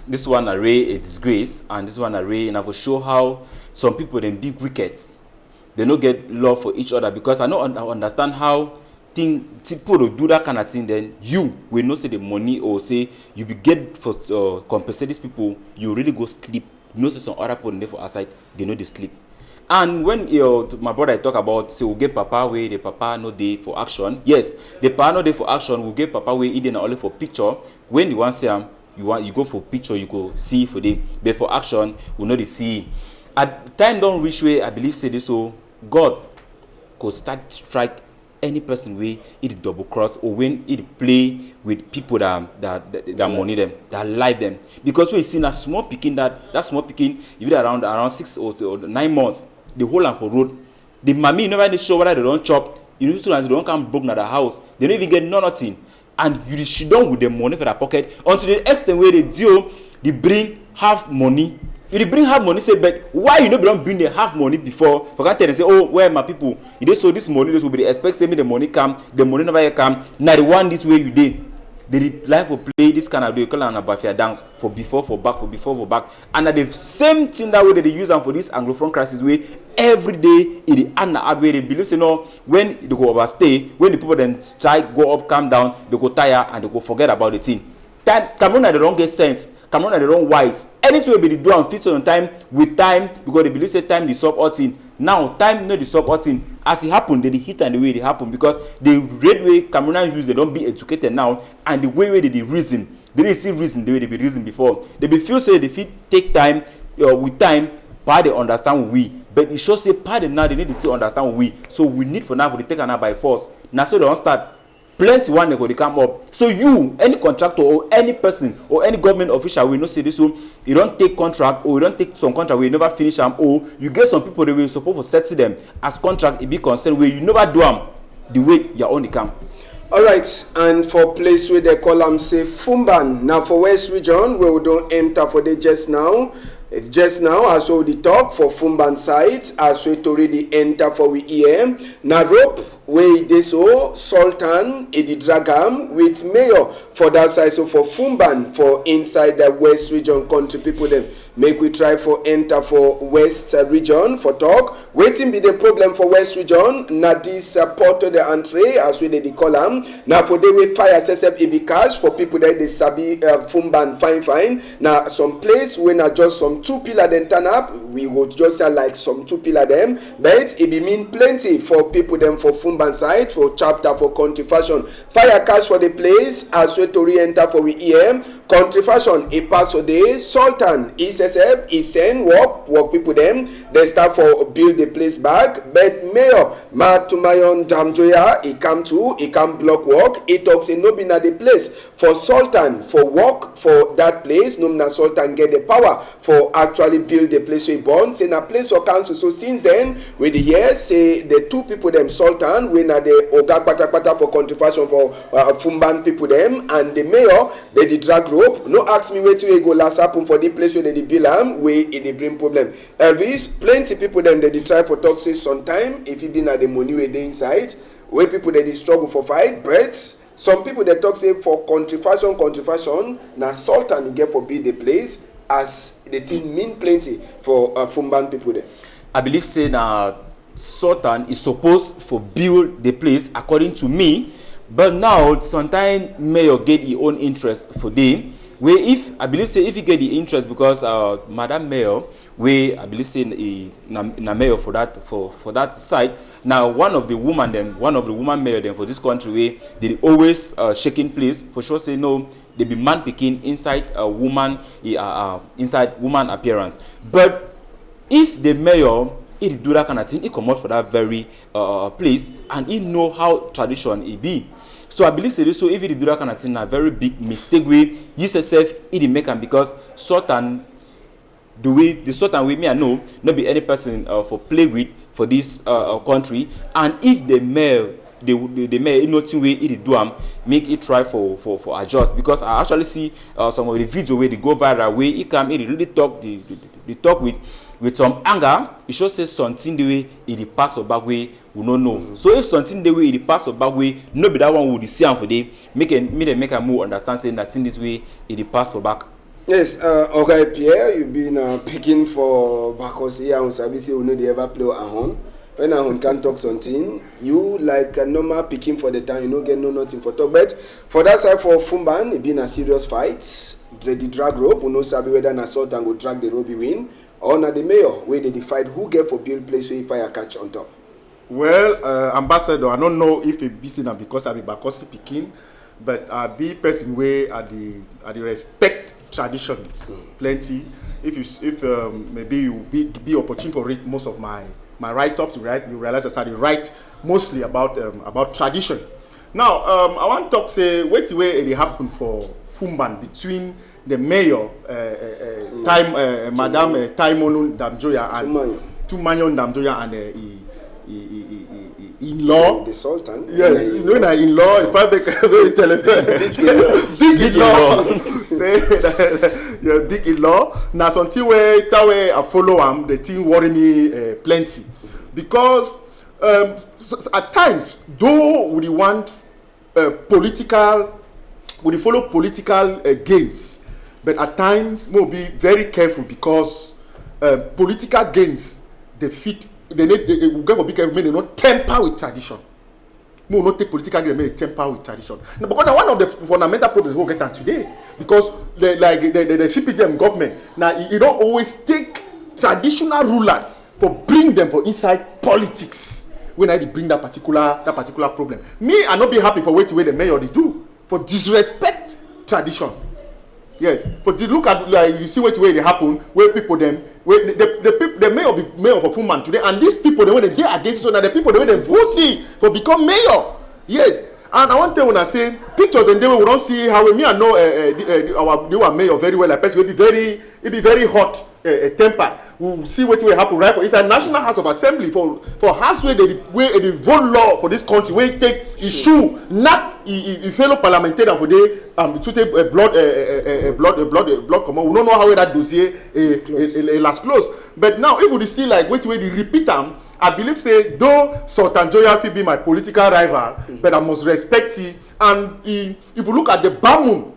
This one array a disgrace, and this one array, and I will show how some people then big wicked, they don't get love for each other because I don't understand how people will do that kind of thing. Then you will not say the money or say you be get for compensate these people. You really go sleep. You know, say some other people there for outside they know they sleep. And when my brother talk about say we get papa way the papa no day for action. Yes, the papa no day for action. We get papa way either only for picture. When you want to see you go for picture, you go see for them. But for action, we know the see. At time don't reach way, I believe say this so God could start strike any person way it double cross or when it play with people that money them, that like them. Because we see a small picking that small picking even around 6 or 9 months, the whole land for road. The mommy never show whether they don't chop. You know, students they don't come broke in the house. They don't even get nothing. And you she done with the money for their pocket until the extent where they deal, they bring half money. If they bring half money, say, but why you don't bring the half money before? For can't tell and say, oh, where are my people? You they sold this money, this will be the expect say me the money come, the money never come. Now the one this way you did. They like for play this kind of do you call an abafia dance for before for back for before for back. And at the same thing that way that they use them for this Anglophone crisis way every day in the other way they believe say no when they go overstay, when the people then strike, go up, calm down, they go tire and they go forget about the thing. Cameroon they don't get sense. Cameroon they don't wise. Anything will be do and fit on time with time because they believe say time the sub all thing. Now time no the sub all thing. As it happened, they hit and the way they happen because the red way Cameroonians use they don't be educated now and the way they reason. They didn't see reason the way they be reason before. They be feel say they fit take time with time, but they understand we. But it shows say part now they need to still understand we. So we need for now to take an by force. Now so they don't start. Plenty one they come up. So you, any contractor or any person or any government official will not say this so you don't take contract or you don't take some contract where you never finish them or you get some people that will supposed to settle them as contract it be concerned where you never do them the way your own come. All right, and for place where they call them say Fumban. Now for West Region where we don't enter for the just now. It's just now as we talk for Fumban sites as we already enter for we EM. Narop where they so Sultan Edi Dragam with mayor for that side so for Fumban for inside the West Region country people them make we try for enter for West region for talk. Waiting be the problem for West region. Na this porto de entrée as we dey call am. Now for the way fire SSF it be cash for people that they sabi Fumban fine. Now some place when na just some 2 pillar then turn up, we would just say like some 2 pillar them, but it be mean plenty for people them for Fumban side, for chapter for country fashion. Fire cash for the place as we to re-enter for we EM. Country fashion a pass for day. Sultan SSF is send work people them. They start for build the place back. But Mayor Matumayon Damjoya he come block work. He talks in no be na the place for Sultan for work for that place. No na Sultan get the power for actually build the place we born. Say na place for council. So since then we the year say the 2 people them Sultan we na the Oga Pata for country fashion for Fumban people them and the mayor they the drag rope. No ask me where to go last happen for the place where they build am where it bring problem. Elvis plenty people them they try for talk say sometime if you didn't have the money where they inside where people they struggle for fight but some people they talk say for country fashion na Sultan you get for build the place as the thing mean plenty for Fumban people there. I believe say na Sultan is supposed for build the place according to me, but now sometimes mayor get his own interest for them. Where if I believe say if he get the interest because Madam Mayor, where I believe say na mayor for that site. Now one of the woman mayor them for this country where they always shaking place for sure say no. They be man picking inside a woman inside woman appearance. But if the mayor he do that kind of thing, he come out for that very place and he know how tradition it be. So I believe so if he do that kind of thing, a very big mistake way yourself he make am because Sultan the Sultan way me I know not be any person for play with for this country, and if the mayor the mayor nothing way he do am make it try for adjust because I actually see some of the video where they go viral where he come he really talk the talk with some anger. It shows say something the way he pass or back way we don't know. So if something the way he pass or back way no be that one would see am for day make a more understand saying that in this way he pass or back. Yes, okay, Pierre, you've been picking for Bakosi and Sabisi who know they ever play at home. When I can talk something, you like a normal picking for the time, you don't get nothing for talk. But for that side for Fumban, it been a serious fight. The drag rope, we no sabi whether na Sultan go drag the rope win, or na the mayor where they fight who get for build place where fire catch on top. Well, Ambassador, I don't know if it be seen because I be Bakosi picking, but I be person where at the respect traditions plenty. If maybe you be opportune for read most of my write-ups, you realize I started write mostly about tradition. Now, I want to talk say wait way it happened for Fumban between the mayor, Madam Taimonu Damjoya and Tumanyon Damjoya and in-law. The Sultan. Yes, you know na in-law. If I make big in-law, say that big in-law. Now something where that way I follow am, the thing worry me plenty because at times though we want we follow political gains, but at times we'll be very careful because political gains they will get for big careful, they not temper with tradition. We will not take political gains, they temper with tradition. Now, because now one of the fundamental problems we get on today, because the CPDM government now you don't always take traditional rulers for bring them for inside politics. When I bring that particular problem, me I not be happy for what way the mayor they do for disrespect tradition. Yes, but to look at like you see what way they happen where people them where the mayor be mayor for Fuman today, and these people they when they against so now the people they when they vote for become mayor. Yes, and I want to tell when I say pictures and they we don't see how me I know our mayor very well. Like person will be very hot temper. We'll see what will happen right for it's a National House of Assembly for house where they vote law for this country where it take issue not fellow parliamentarian for the to take blood come on. We don't know how that dossier last close. But now if we see like what way they repeat them, I believe say though Sultan Joya will be my political rival, but I must respect him. And if you look at the Bamun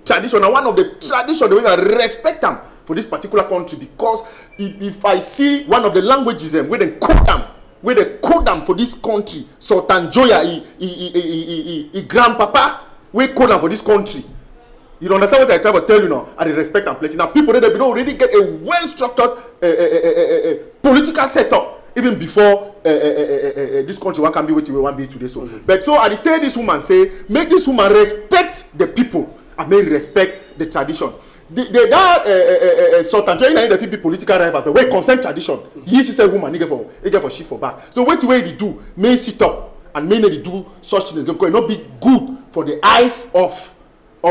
tradition, and one of the tradition the way I respect them for this particular country, because if I see one of the languages where they code them for this country, Sultan Joya, he grandpapa, we code them for this country. You understand what I try to tell you now? I respect and plenty. Now people they don't already get a well-structured political setup even before this country one can be what we want to be today. So, but so I tell this woman say, make this woman respect the people and may respect the tradition. That Sultan Joya the people political rivals, the way consent tradition. He is a woman, he get for shit for back. So what way they do? May sit up and may they do such things because it not be good for the eyes of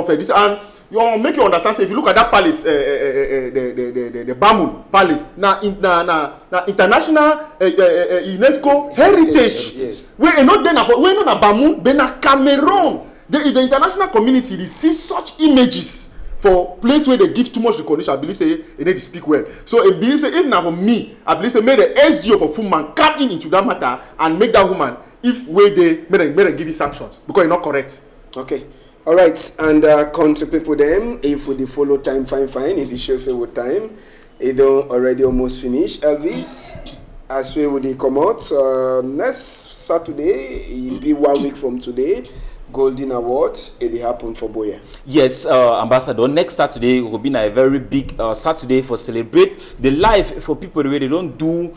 this. And you make you understand. So if you look at that palace, the Bamun Palace, now international UNESCO heritage. Yes. We're not then we're not a Bamun, we're not Cameroon. The international community they see such images for place where they give too much recognition. I believe say they need to speak well. So I believe say even now for me, I believe say make the SGO for woman come into that matter and make that woman if way they make them give you sanctions because it's not correct. Okay. All right, and country people them, if we follow time fine, it is show say what time. It don't already almost finish. Elvis, as we would come out next Saturday, it be 1 week from today. Golden Awards, it happened for Boya. Yes, Ambassador. Next Saturday will be a very big Saturday for celebrate the life for people where they don't do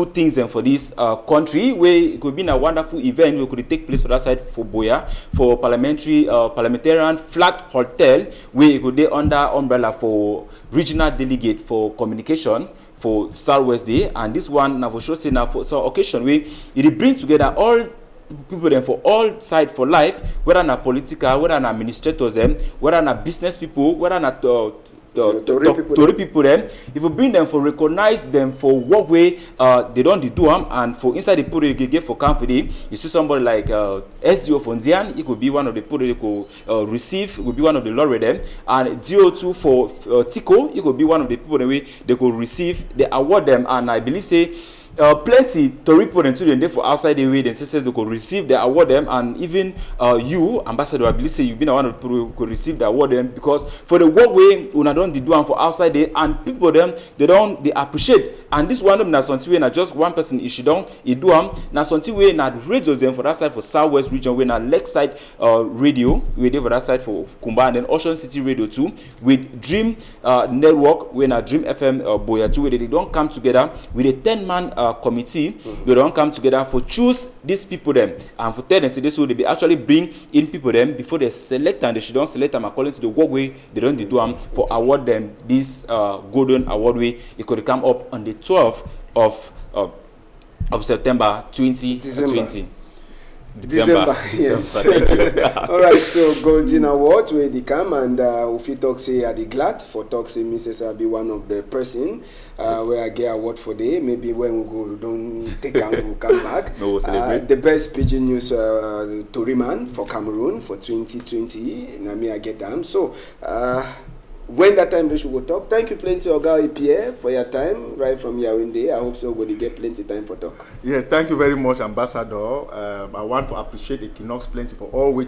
things and for this country. Where it could be a wonderful event where could take place for that side for Boya for parliamentarian flat hotel where it could be under umbrella for regional delegate for communication for Southwest Day, and this one now for sure say now for some occasion where it bring together all people them for all side for life, whether na political, whether na administrators them, whether na business people, whether na Tory people them. If you bring them for recognize them for what way they don't do them, and for inside the people they get for confidence, you see somebody like SDO Fonzian, it could be one of the people they could receive, it could be one of the laureate them, and DO2 for Tico, it could be one of the people they could receive, they award them, and I believe say plenty to report and children there for outside the way the sisters they could receive the award them, and even you ambassador I believe say you've been one of the people who could receive the award them because for the work way una don't do one for outside there, and people them they appreciate, and this one of them na something way na just one person issue down it do am na something way na radios them for that side for Southwest region where na Lakeside radio we there for that side for Kumba, and then Ocean City radio too with Dream network where na Dream FM Boya too where they don't come together with a 10-man committee. We don't come together for choose these people them and for tell them say this way they actually bring in people them before they select, and they should don't select them according to the work way they don't do them for award them this golden award way. It could come up on the 12th of September 2020. December. Yes. All right, so Golden Award where they come, and if you talk say at the glad for talk say Mrs. be one of the person yes. Where I get award for day. Maybe when we go don't take and we'll come back. No, we'll celebrate. The best PIDGIN news Toryman for Cameroon for 2020. Now me I get them. So when that time they should go talk. Thank you plenty Oga EPA for your time right from Yaoundé. I hope so we get plenty time for talk. Yeah, thank you very much, Ambassador. I want to appreciate Equinoxe plenty for all way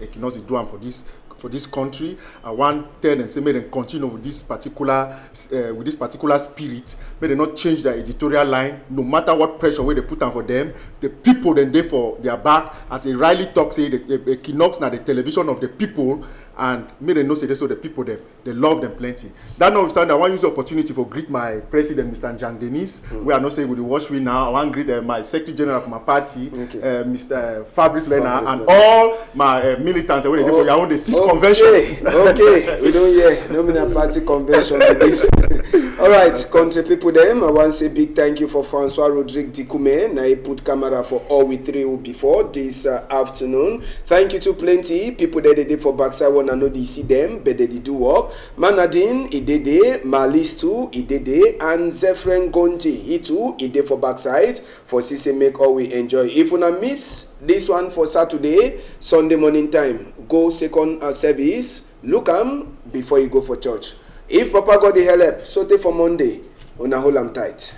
Equinoxe is doing for this country. I want to tell them say may them continue with this particular spirit. May they not change their editorial line no matter what pressure where they put on for them. The people then they for their back, as a Riley talk say the Equinoxe now the television of the people, and may they know say so the people them they love them plenty. That notwithstanding, I want to use the opportunity for greet my president, Mr. Jean Denis. We are not saying with the watch we now. I want to greet my secretary general for my party, okay. Mr. Fabrice Lena, and all my militants where they for your own convention. Okay, we don't hear nominal party convention with this. All right, country people them. I want to say big thank you for Francois Rodrigue Dikume. Now he put camera for all we three before this afternoon. Thank you to plenty people that they did for backside. One know they see them, but they do work. Manadine, he did it. Malis too, he did it. And Zephyrin Gonti, he too, he did for backside. For CC make all we enjoy. If you not miss this one for Saturday, Sunday morning time, go second service. Look before you go for church. If Papa got the help, so for Monday, on a hold am tight.